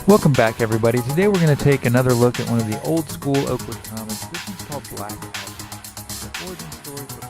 Welcome back, everybody. Today we're going to take another look at one of the old school Oakwood comics. This one's called Black House. It's the origin story for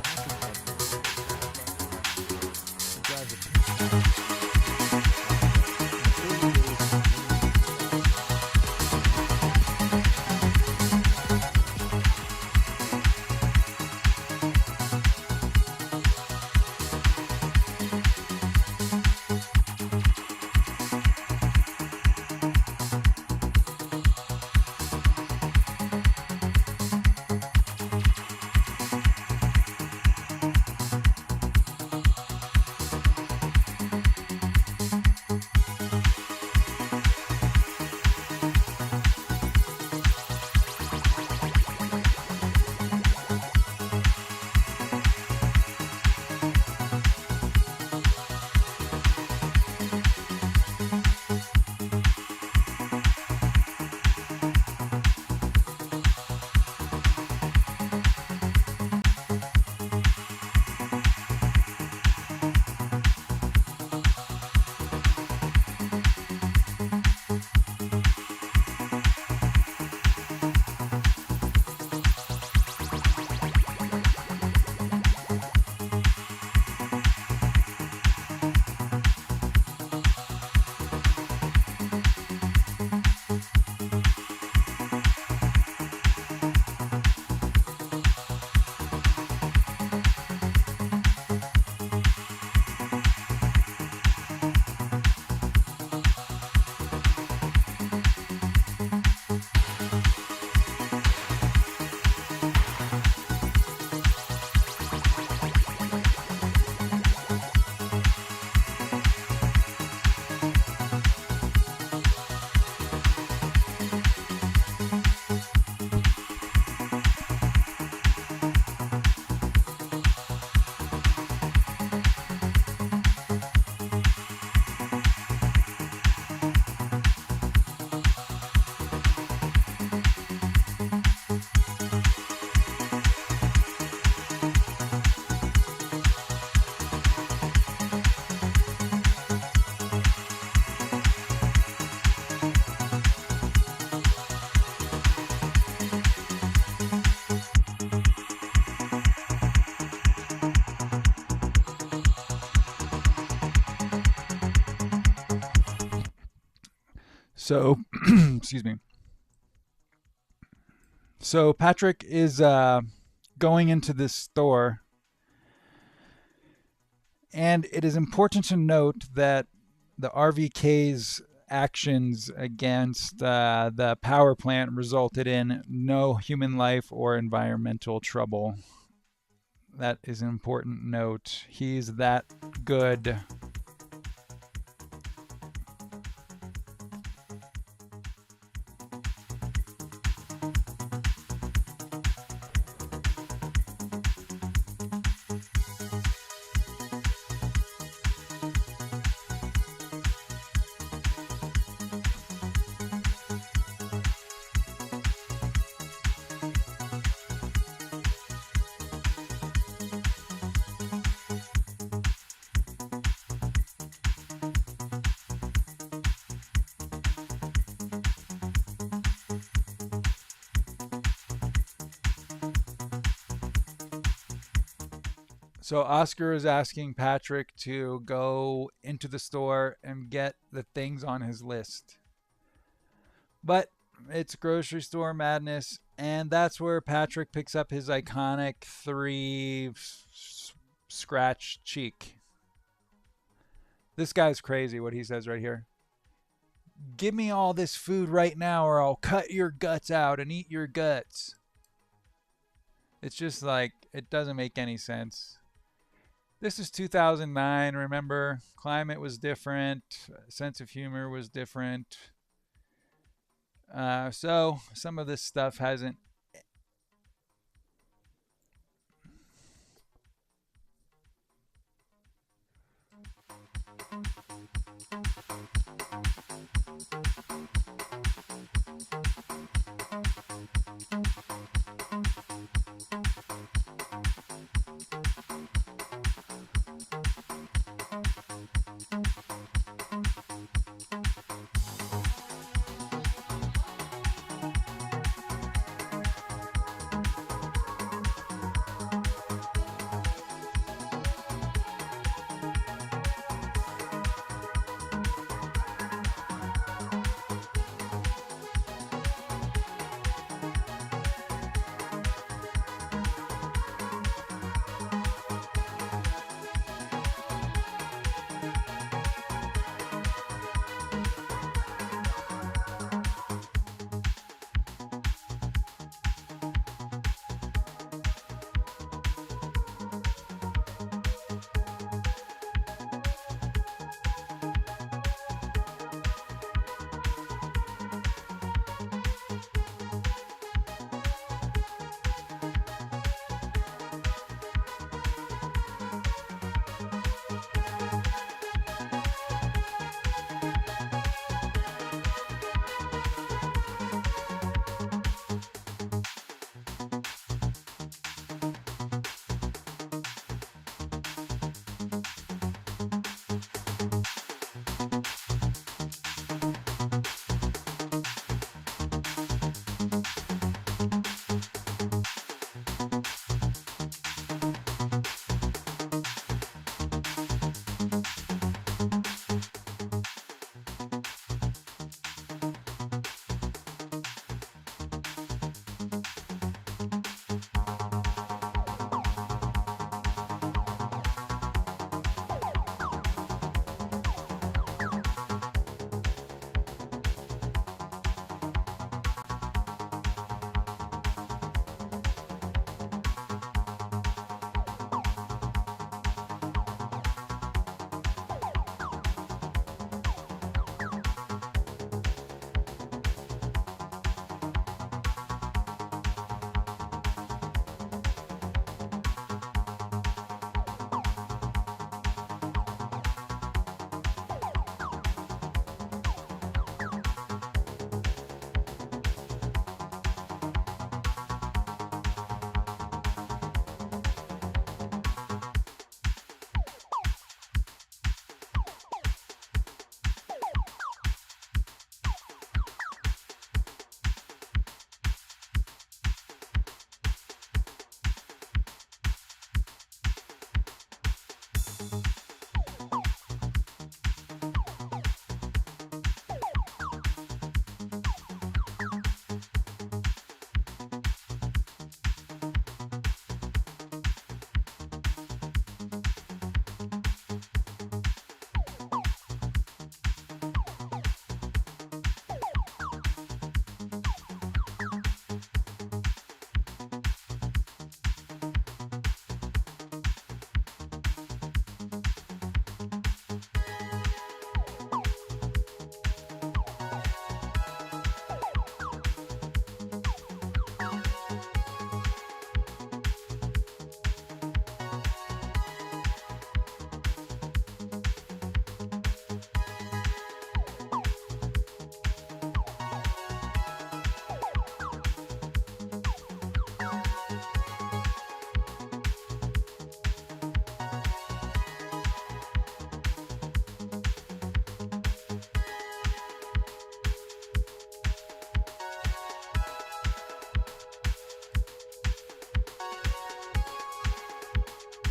So, excuse me. So Patrick is going into this store, and it is important to note that the RVK's actions against the power plant resulted in no human life or environmental trouble. That is an important note. He's that good. So Oscar is asking Patrick to go into the store and get the things on his list. But it's grocery store madness, and that's where Patrick picks up his iconic three scratch cheek. This guy's crazy, what he says right here. Give me all this food right now, or I'll cut your guts out and eat your guts. It's just like, it doesn't make any sense. This is 2009, remember? Climate was different, sense of humor was different. So some of this stuff hasn't.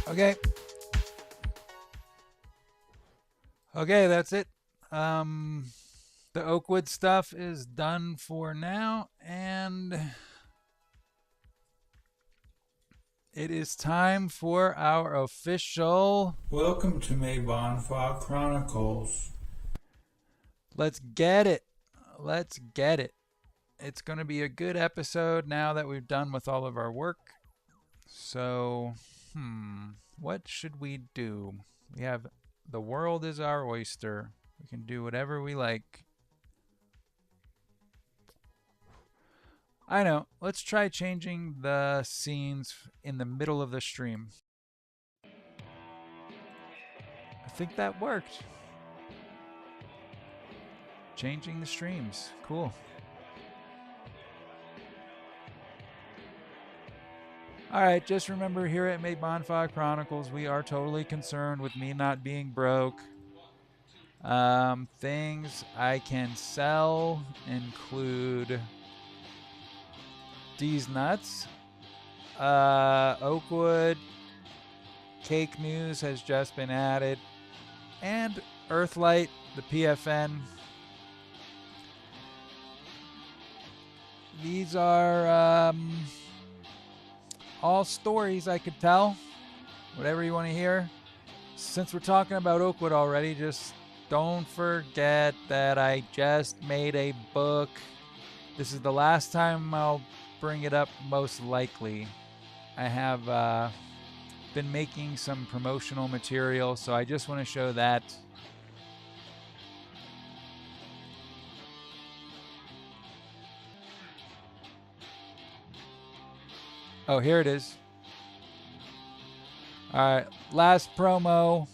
Okay. Okay, that's it. The Oakwood stuff is done for now, and it is time for our official... Welcome to Meibanfa Chronicles. Let's get it. Let's get it. It's going to be a good episode now that we've done with all of our work. So, what should we do? We have the world is our oyster. We can do whatever we like. I know. Let's try changing the scenes in the middle of the stream. I think that worked. Changing the streams. Cool. Alright, just remember here at Meibanfa Chronicles, we are totally concerned with me not being broke. Things I can sell include these nuts. Oakwood. Cake News has just been added. And Earthlight, the PFN. These are all stories I could tell. Whatever you want to hear. Since we're talking about Oakwood already, just don't forget that I just made a book. This is the last time I'll bring it up, most likely. I have been making some promotional material, so I just want to show that. Oh, here it is. Alright, last promo.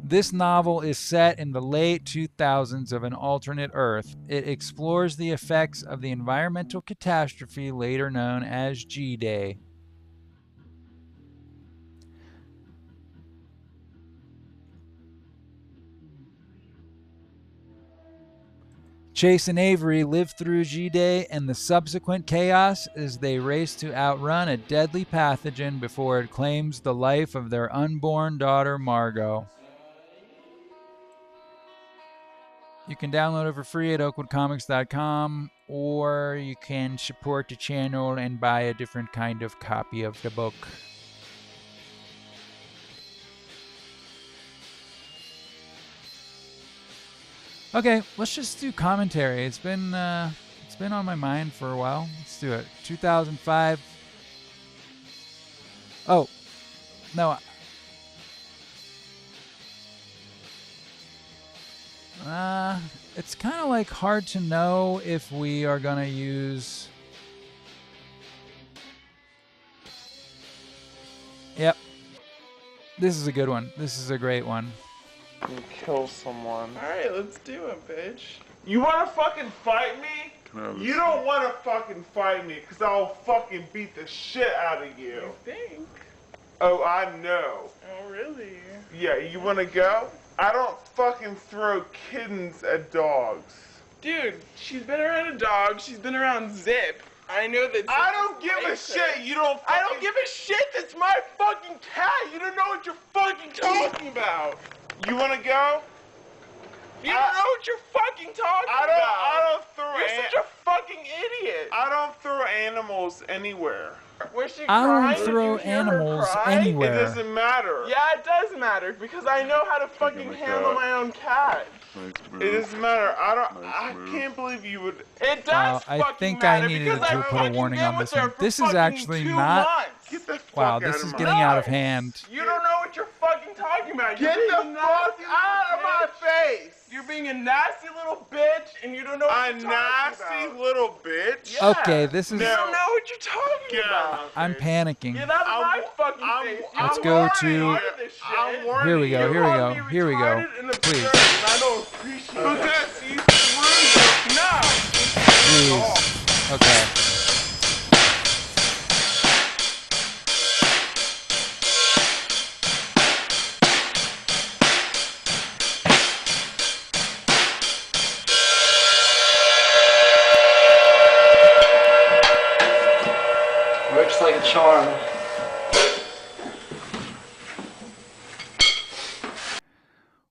This novel is set in the late 2000s of an alternate Earth. It explores the effects of the environmental catastrophe later known as G-Day. Chase and Avery live through G-Day and the subsequent chaos as they race to outrun a deadly pathogen before it claims the life of their unborn daughter, Margot. You can download it for free at oakwoodcomics.com, or you can support the channel and buy a different kind of copy of the book. Okay, let's just do commentary. It's been on my mind for a while. Let's do it. 2005. Oh, no. It's kind of like hard to know if we are gonna use... Yep. This is a good one. This is a great one. You kill someone. Alright, let's do it, bitch. You wanna fucking fight me? You don't wanna fucking fight me, cause I'll fucking beat the shit out of you. You think? Oh, I know. Oh, really? Yeah, you wanna go? I don't fucking throw kittens at dogs. Dude, she's been around a dog, she's been around Zip. I know that Zip I don't give a shit, you don't fucking... I don't give a shit, that's my fucking cat! You don't know what you're fucking talking about! You wanna go? You don't know what you're fucking talking about! I don't throw... You're such a fucking idiot! I don't throw animals anywhere. Was she I crying? don't throw Did you hear her animals cry? anywhere. It doesn't matter. Yeah, it does matter, because I know how to fucking handle my own cat. It doesn't matter. I can't believe you would... It does Wow, fucking I think matter I needed because to I put a fucking warning been on with this her one. for This is fucking actually 2 not... months. Get the fuck Wow, out this of is my getting out of hand. You don't know what you're fucking talking about. Get the fuck out of my face! You're being a nasty little bitch, and you don't know what A you're talking nasty about. little bitch? Yeah. Okay, this is... You don't know what you're talking Get out about. of my I'm face. panicking. Get out of my fucking face. Let's You go already to- started this shit. I'm warning Here we go, you. here we You go, called me here we go. retarded and Please. absurd, and I don't appreciate it. Because you threw No. Please. Okay. looks like a charm.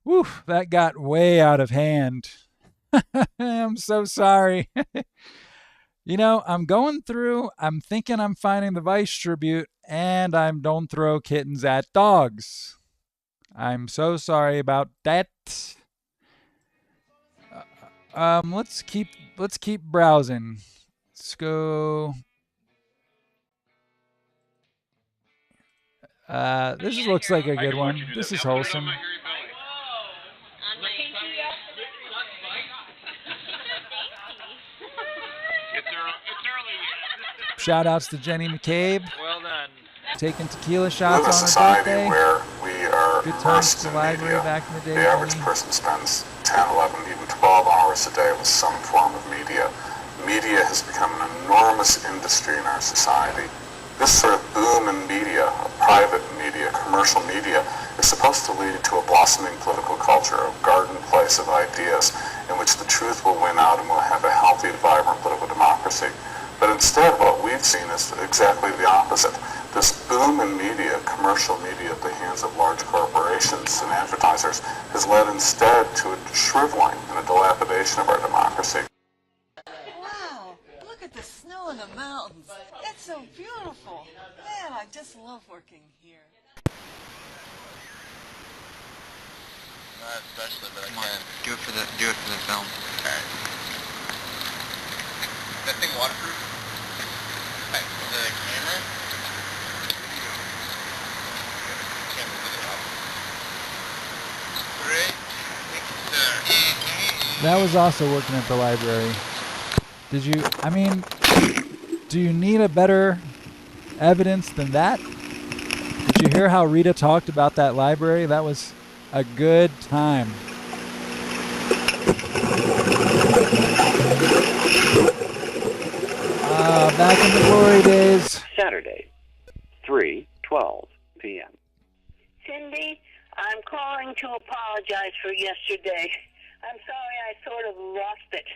Whew, that got way out of hand. I'm so sorry. You know, I'm going through, I'm thinking I'm finding the Vice tribute, and I'm don't throw kittens at dogs. I'm so sorry about that. Let's keep browsing. Let's go. This looks like a good one. This is wholesome. Shout outs to Jenny McCabe. Well done. Taking tequila shots on her birthday. Where we are Good times at the library media. back in the day. The average Jenny. person spends 10, 11, even 12 hours a day with some form of media. Media has become an enormous industry in our society. This sort of boom in media, private media, commercial media, is supposed to lead to a blossoming political culture, a garden place of ideas in which the truth will win out and we'll have a healthy, vibrant political democracy. But instead, what we've seen is exactly the opposite. This boom in media, commercial media at the hands of large corporations and advertisers, has led instead to a shriveling and a dilapidation of our democracy. Wow, look at the snow in the mountains. It's so beautiful. Man, I just love working here. Not especially, but I can. Do it for the film. Alright. That thing waterproof? Right. The camera? Camera with it up. 3. That was also working at the library. Did you, I mean, do you need a better evidence than that? Did you hear how Rita talked about that library? That was a good time. Back in the glory days. Saturday, 3:12 p.m. Cindy, I'm calling to apologize for yesterday. I'm sorry I sort of lost it.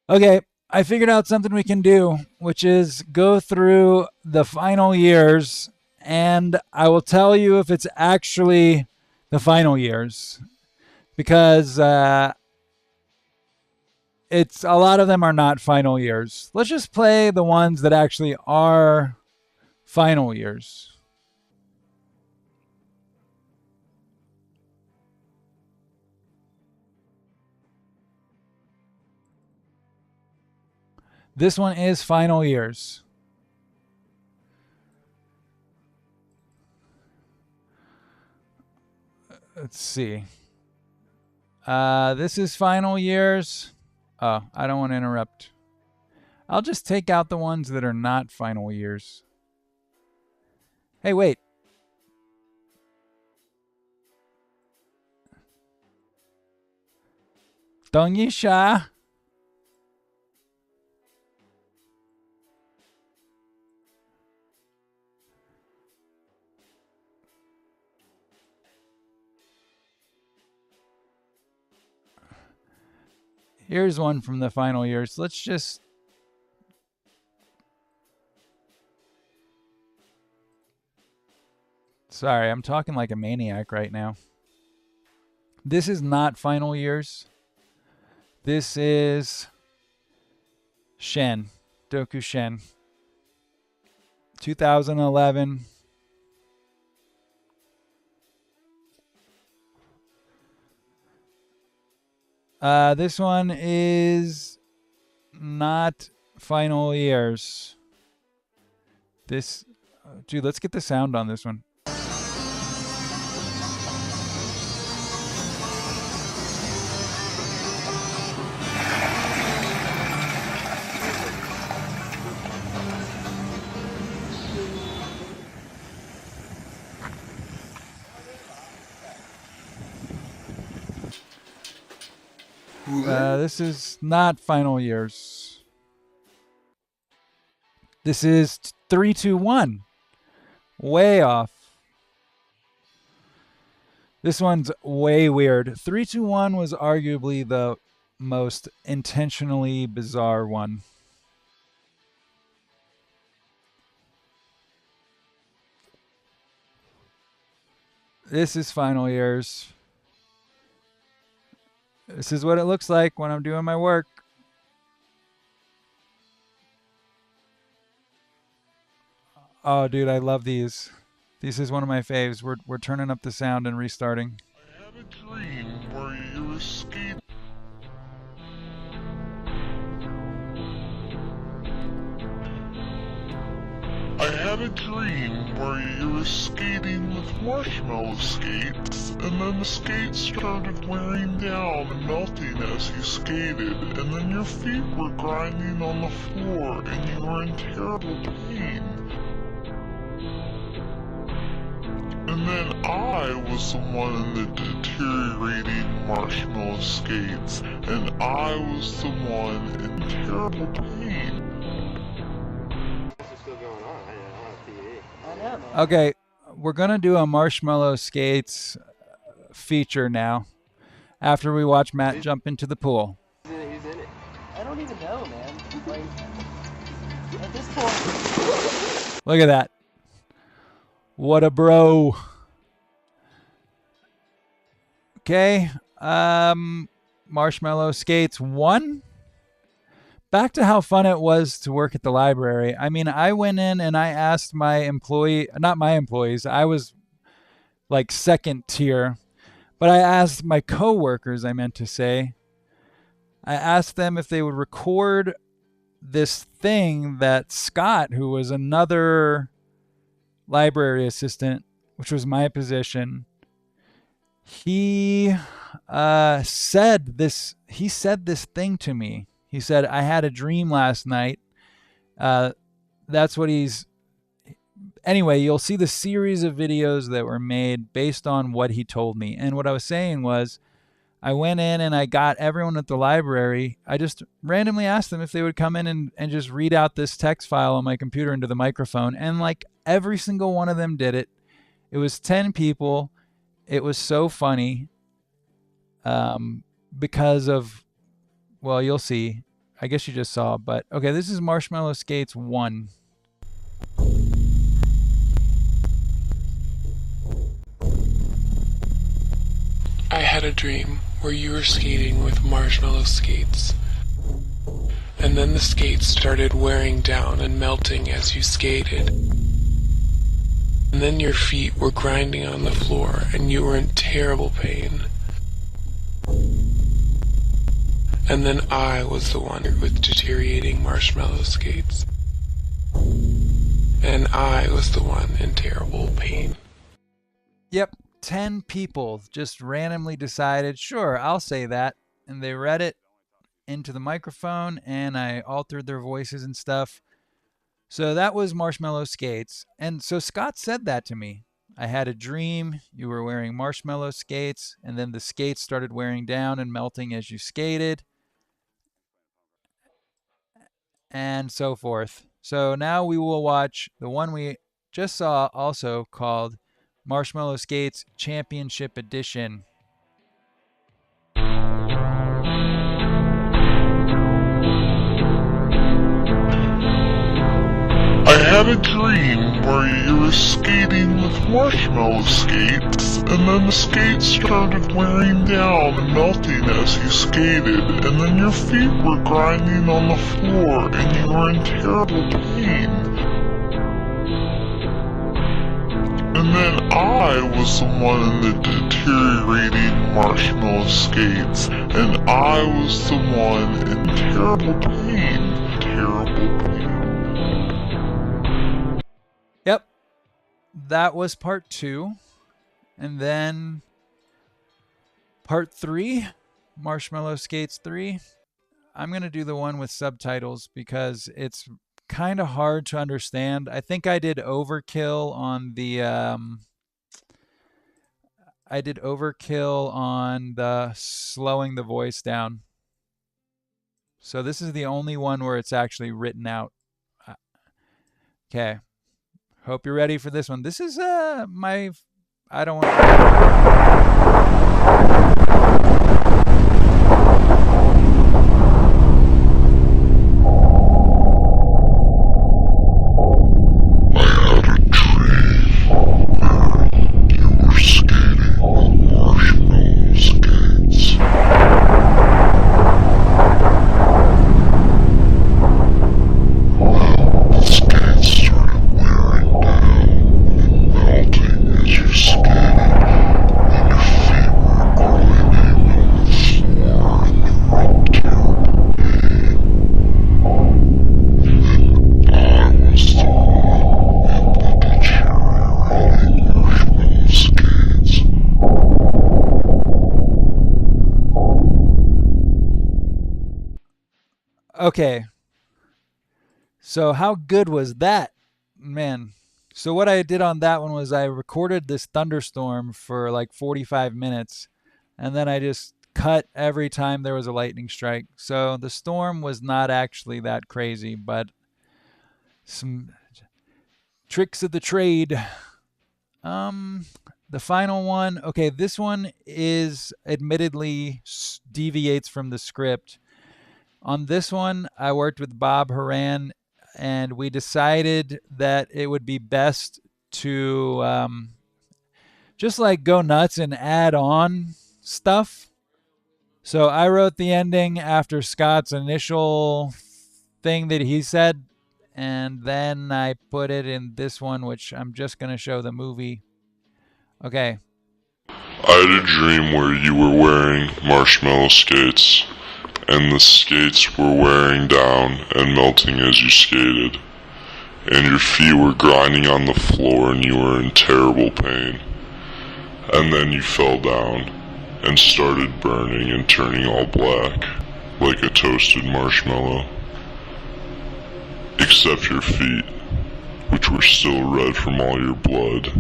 Okay, I figured out something we can do, which is go through the final years, and I will tell you if it's actually the final years, because it's a lot of them are not final years. Let's just play the ones that actually are final years. This one is final years. Let's see. This is final years. Oh, I don't want to interrupt. I'll just take out the ones that are not final years. Hey, wait. Dong Yi Sha. Here's one from the final years. Let's just... Sorry, I'm talking like a maniac right now. This is not final years. This is Shen. Doku Shen. 2011. This one is not final years. This, dude, let's get the sound on this one. This is not final years. This is 321. Way off. This one's way weird. 321 was arguably the most intentionally bizarre one. This is final years. This is what it looks like when I'm doing my work. Oh, dude, I love these. This is one of my faves. We're turning up the sound and restarting. I had a dream where you were skating. I had a dream where you were skating with marshmallow skates, and then the skates started wearing down and melting as you skated, and then your feet were grinding on the floor, and you were in terrible pain. And then I was the one in the deteriorating marshmallow skates, and I was the one in terrible pain. Okay, we're gonna do a marshmallow skates feature now. After we watch Matt jump into the pool. Who's in it? I don't even know, man. Like, at this point. Look at that. What a bro. Okay. Marshmallow skates 1. Back to how fun it was to work at the library. I mean, I went in and I asked my not my employees, I was like second tier, but I asked my coworkers, I meant to say, I asked them if they would record this thing that Scott, who was another library assistant, which was my position, he said this thing to me. He said, I had a dream last night. That's what he's... Anyway, you'll see the series of videos that were made based on what he told me. And what I was saying was, I went in and I got everyone at the library. I just randomly asked them if they would come in and just read out this text file on my computer into the microphone. And like every single one of them did it. It was 10 people. It was so funny because of, well, you'll see. I guess you just saw, but okay, this is Marshmallow Skates 1. I had a dream where you were skating with marshmallow skates. And then the skates started wearing down and melting as you skated. And then your feet were grinding on the floor and you were in terrible pain. And then I was the one with deteriorating marshmallow skates. And I was the one in terrible pain. Yep, 10 people just randomly decided, sure, I'll say that. And they read it into the microphone, and I altered their voices and stuff. So that was Marshmallow Skates. And so Scott said that to me. I had a dream, you were wearing marshmallow skates, and then the skates started wearing down and melting as you skated, and so forth. So now we will watch the one we just saw, also called Marshmallow Skates Championship Edition. I had a dream where you were skating with marshmallow skates, and then the skates started wearing down and melting as you skated, and then your feet were grinding on the floor, and you were in terrible pain. And then I was the one in the deteriorating marshmallow skates, and I was the one in terrible pain. Terrible pain. Yep, that was part 2. And then part 3, Marshmallow Skates 3. I'm going to do the one with subtitles because it's kind of hard to understand. I think I did overkill on the slowing the voice down. So this is the only one where it's actually written out. Okay. Hope you're ready for this one. This is I don't want Okay. So how good was that? Man. So what I did on that one was I recorded this thunderstorm for like 45 minutes, and then I just cut every time there was a lightning strike. So the storm was not actually that crazy, but some tricks of the trade. The final one. Okay, this one is admittedly deviates from the script. On this one, I worked with Bob Horan, and we decided that it would be best to just like go nuts and add on stuff. So I wrote the ending after Scott's initial thing that he said, and then I put it in this one, which I'm just going to show the movie. Okay. I had a dream where you were wearing marshmallow skates, and the skates were wearing down and melting as you skated, and your feet were grinding on the floor and you were in terrible pain. And then you fell down and started burning and turning all black, like a toasted marshmallow. Except your feet, which were still red from all your blood.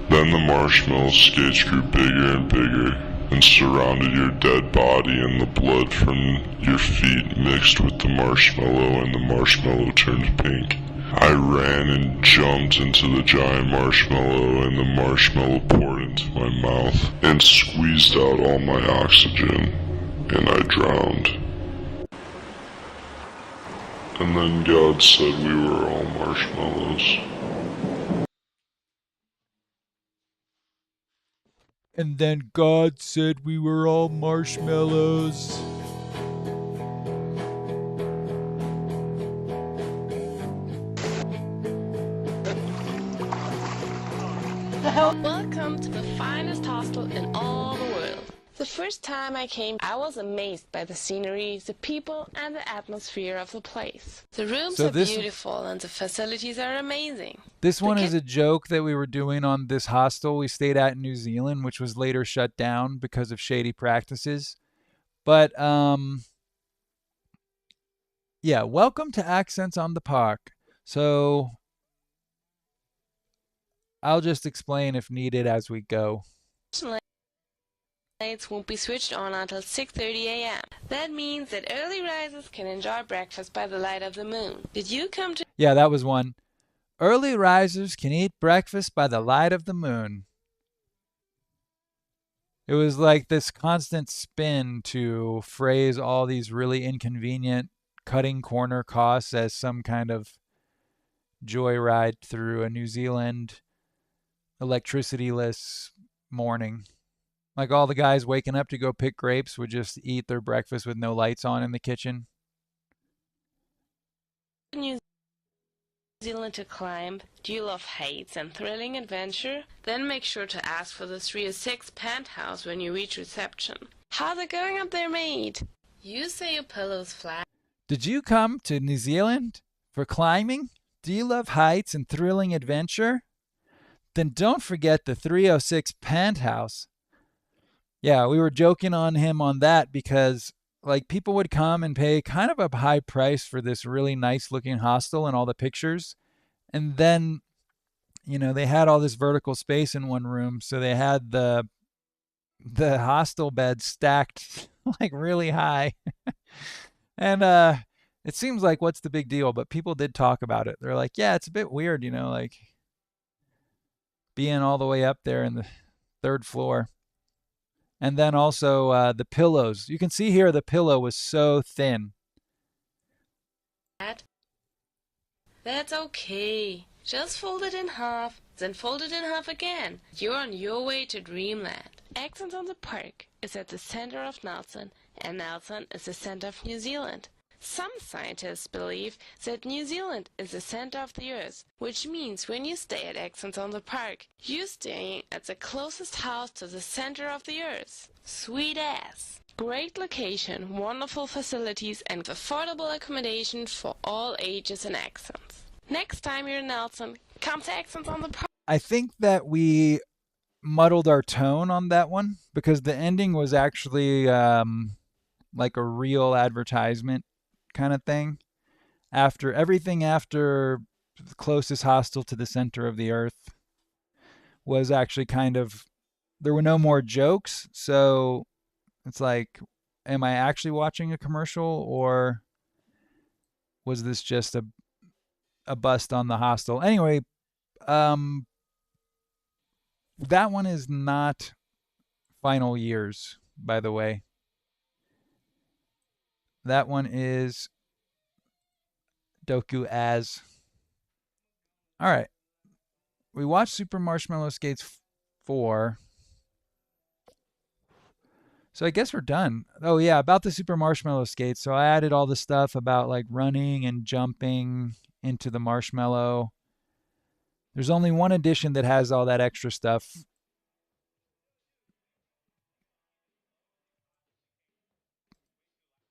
Then the marshmallow skates grew bigger and bigger and surrounded your dead body, and the blood from your feet mixed with the marshmallow, and the marshmallow turned pink. I ran and jumped into the giant marshmallow, and the marshmallow poured into my mouth and squeezed out all my oxygen, and I drowned. And then God said we were all marshmallows. And then God said we were all marshmallows. Welcome to the finest hostel in all the world. The first time I came, I was amazed by the scenery, the people, and the atmosphere of the place. The rooms are beautiful and the facilities are amazing. This one is a joke that we were doing on this hostel we stayed at in New Zealand, which was later shut down because of shady practices. But, yeah, welcome to Accents on the Park. So I'll just explain if needed as we go. Lights won't be switched on until 6:30 a.m. That means that early risers can enjoy breakfast by the light of the moon. Did you come to... Yeah, that was one. Early risers can eat breakfast by the light of the moon. It was like this constant spin to phrase all these really inconvenient cutting corner costs as some kind of joyride through a New Zealand electricity-less morning. Like all the guys waking up to go pick grapes would just eat their breakfast with no lights on in the kitchen. New Zealand to climb? Do you love heights and thrilling adventure? Then make sure to ask for the 306 penthouse when you reach reception. How's it going up there, mate? You say your pillow's flat. Did you come to New Zealand for climbing? Do you love heights and thrilling adventure? Then don't forget the 306 penthouse. Yeah, we were joking on him on that because like people would come and pay kind of a high price for this really nice looking hostel and all the pictures. And then, you know, they had all this vertical space in one room. So they had the hostel bed stacked like really high. And it seems like what's the big deal? But people did talk about it. They're like, yeah, it's a bit weird, you know, like being all the way up there in the 3rd floor. And then also the pillows. You can see here the pillow was so thin. That's okay. Just fold it in half, then fold it in half again. You're on your way to dreamland. Accents on the Park is at the center of Nelson, and Nelson is the center of New Zealand. Some scientists believe that New Zealand is the center of the Earth, which means when you stay at Accents on the Park, you're staying at the closest house to the center of the Earth. Sweet ass! Great location, wonderful facilities, and affordable accommodation for all ages and accents. Next time you're in Nelson, come to Accents on the Park. I think that we muddled our tone on that one because the ending was actually like a real advertisement kind of thing. After everything after the closest hostel to the center of the earth was actually kind of, there were no more jokes. So it's like, am I actually watching a commercial or was this just a bust on the hostel? Anyway, that one is not Final Years, by the way. That one is Doku As. All right. We watched Super Marshmallow Skates 4. So I guess we're done. Oh, yeah, about the Super Marshmallow Skates. So I added all the stuff about like running and jumping into the marshmallow. There's only one edition that has all that extra stuff.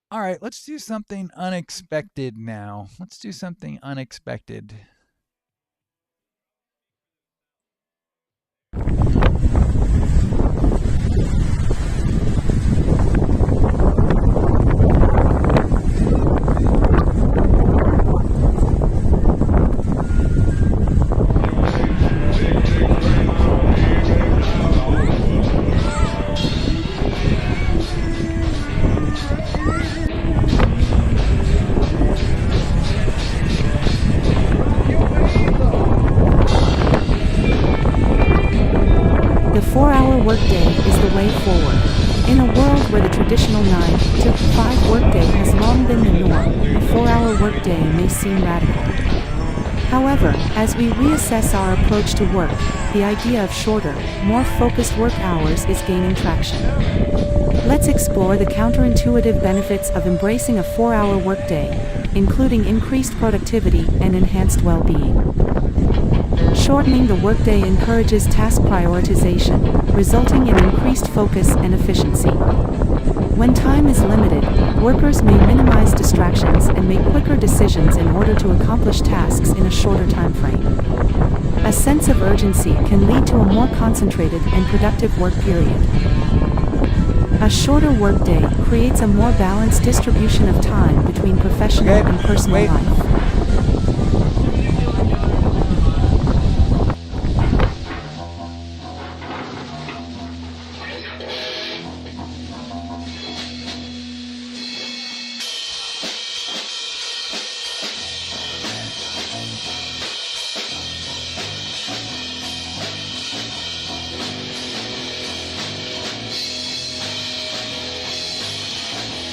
All right, let's do something unexpected now. Let's do something unexpected. The 4-hour workday is the way forward. In a world where the traditional 9 to 5 workday has long been the norm, a 4-hour workday workday may seem radical. However, as we reassess our approach to work, the idea of shorter, more focused work hours is gaining traction. Let's explore the counterintuitive benefits of embracing a 4-hour workday, including increased productivity and enhanced well-being. Shortening the workday encourages task prioritization, resulting in increased focus and efficiency. When time is limited, workers may minimize distractions and make quicker decisions in order to accomplish tasks in a shorter time frame. A sense of urgency can lead to a more concentrated and productive work period. A shorter workday creates a more balanced distribution of time between professional and personal life.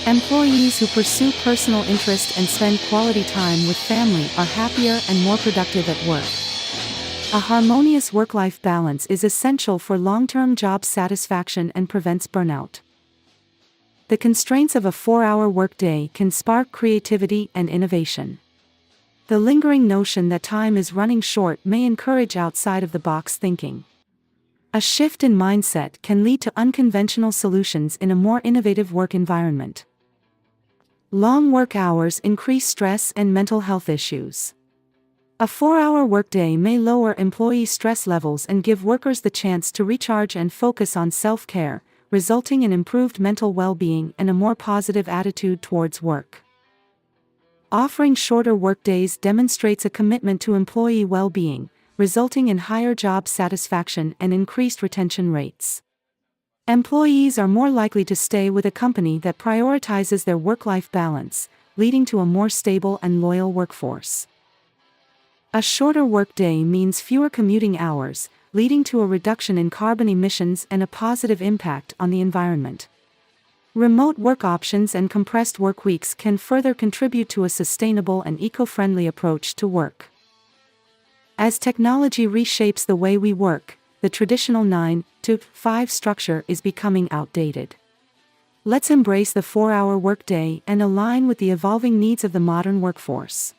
Employees who pursue personal interest and spend quality time with family are happier and more productive at work. A harmonious work-life balance is essential for long-term job satisfaction and prevents burnout. The constraints of a 4-hour workday can spark creativity and innovation. The lingering notion that time is running short may encourage outside-of-the-box thinking. A shift in mindset can lead to unconventional solutions in a more innovative work environment. Long work hours increase stress and mental health issues. A 4-hour workday may lower employee stress levels and give workers the chance to recharge and focus on self-care, resulting in improved mental well-being and a more positive attitude towards work. Offering shorter workdays demonstrates a commitment to employee well-being, resulting in higher job satisfaction and increased retention rates. Employees are more likely to stay with a company that prioritizes their work-life balance, leading to a more stable and loyal workforce. A shorter workday means fewer commuting hours, leading to a reduction in carbon emissions and a positive impact on the environment. Remote work options and compressed work weeks can further contribute to a sustainable and eco-friendly approach to work. As technology reshapes the way we work, the traditional 9-to-5 structure is becoming outdated. Let's embrace the 4-hour workday and align with the evolving needs of the modern workforce.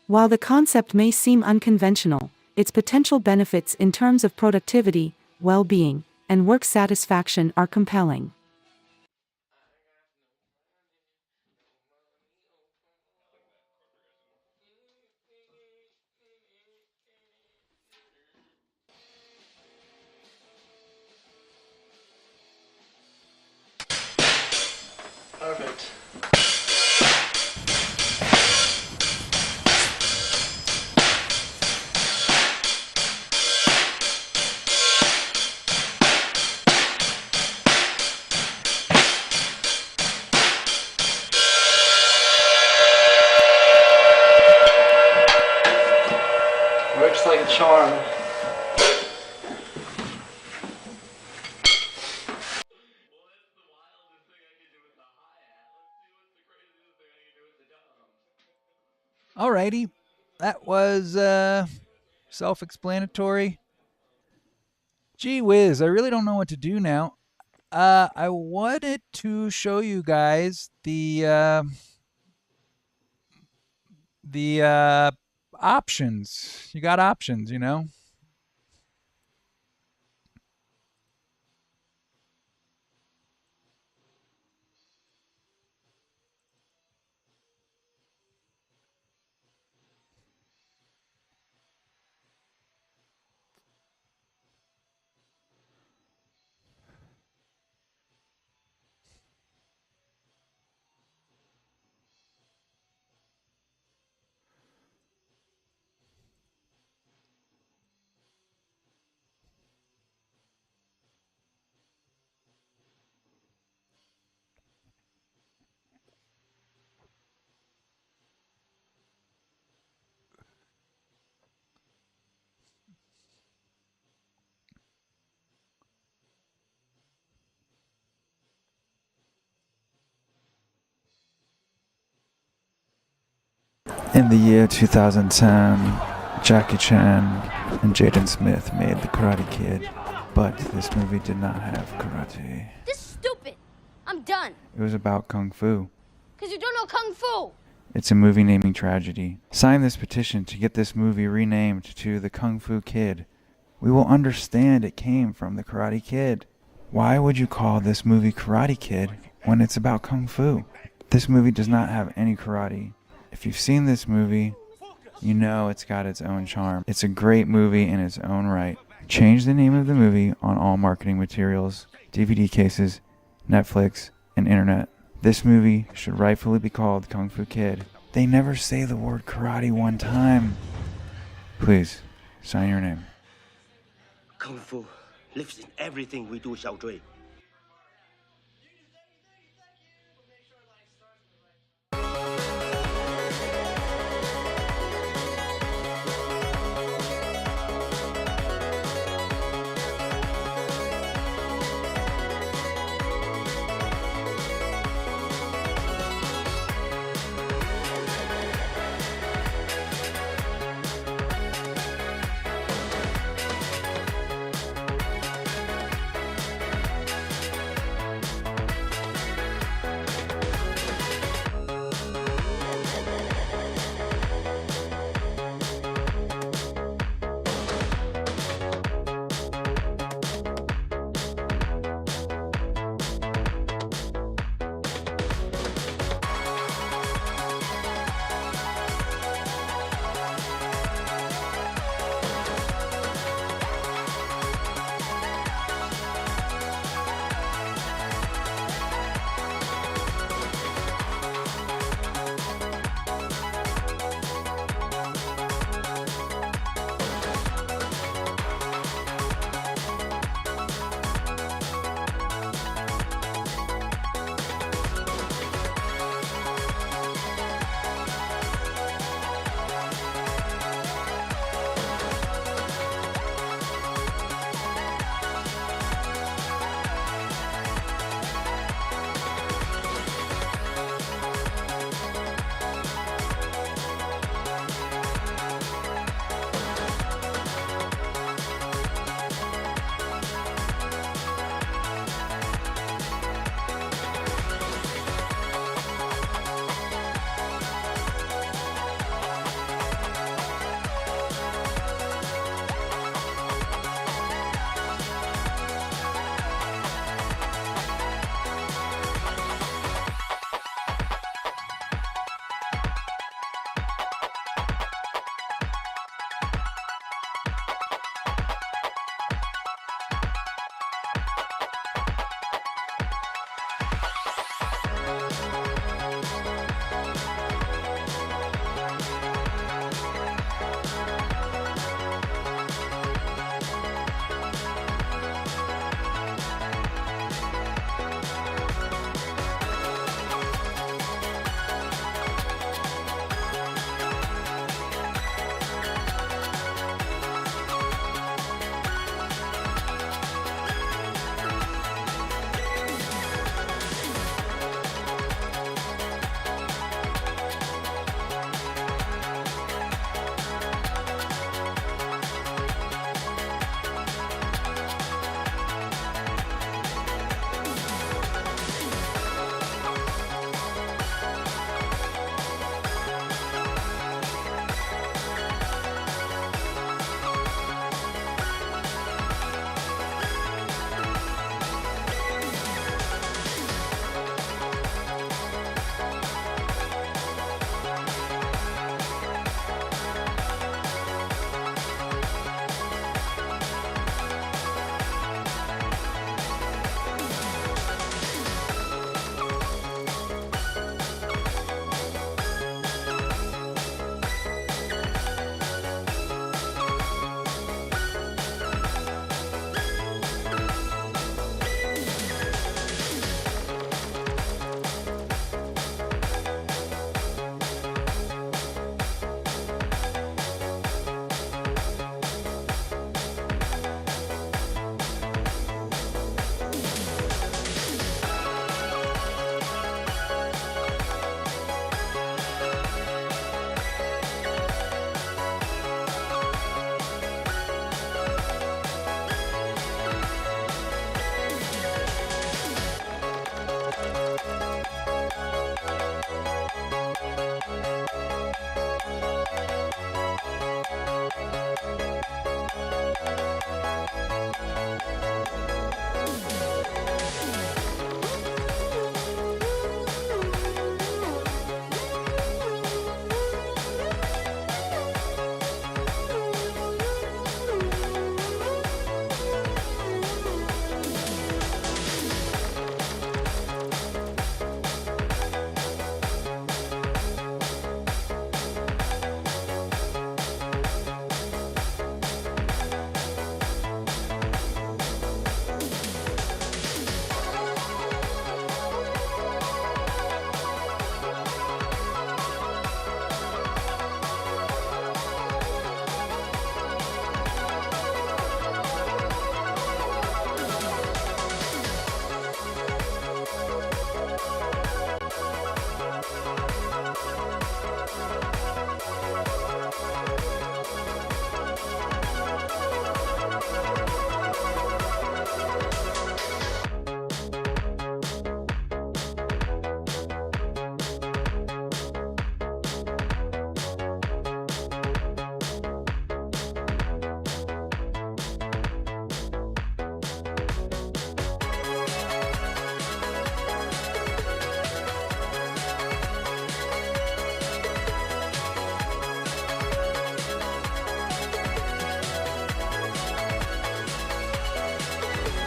While the concept may seem unconventional, its potential benefits in terms of productivity, well-being, and work satisfaction are compelling. Perfect. Works like a charm. Alrighty, that was self-explanatory. Gee whiz, I really don't know what to do now. I wanted to show you guys the options. You got options, you know. In the year 2010, Jackie Chan and Jaden Smith made The Karate Kid, but this movie did not have karate. This is stupid. I'm done. It was about kung fu. Because you don't know Kung Fu. It's a movie naming tragedy. Sign this petition to get this movie renamed to The Kung Fu Kid. We will understand it came from The Karate Kid. Why would you call this movie Karate Kid when it's about kung fu? This movie does not have any karate. If you've seen this movie, you know it's got its own charm. It's a great movie in its own right. Change the name of the movie on all marketing materials, DVD cases, Netflix, and internet. This movie should rightfully be called Kung Fu Kid. They never say the word karate one time. Please, sign your name. Kung Fu lives in everything we do, Xiao Zhui.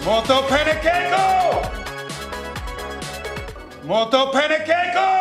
Molto paniqueco! Molto paniqueco!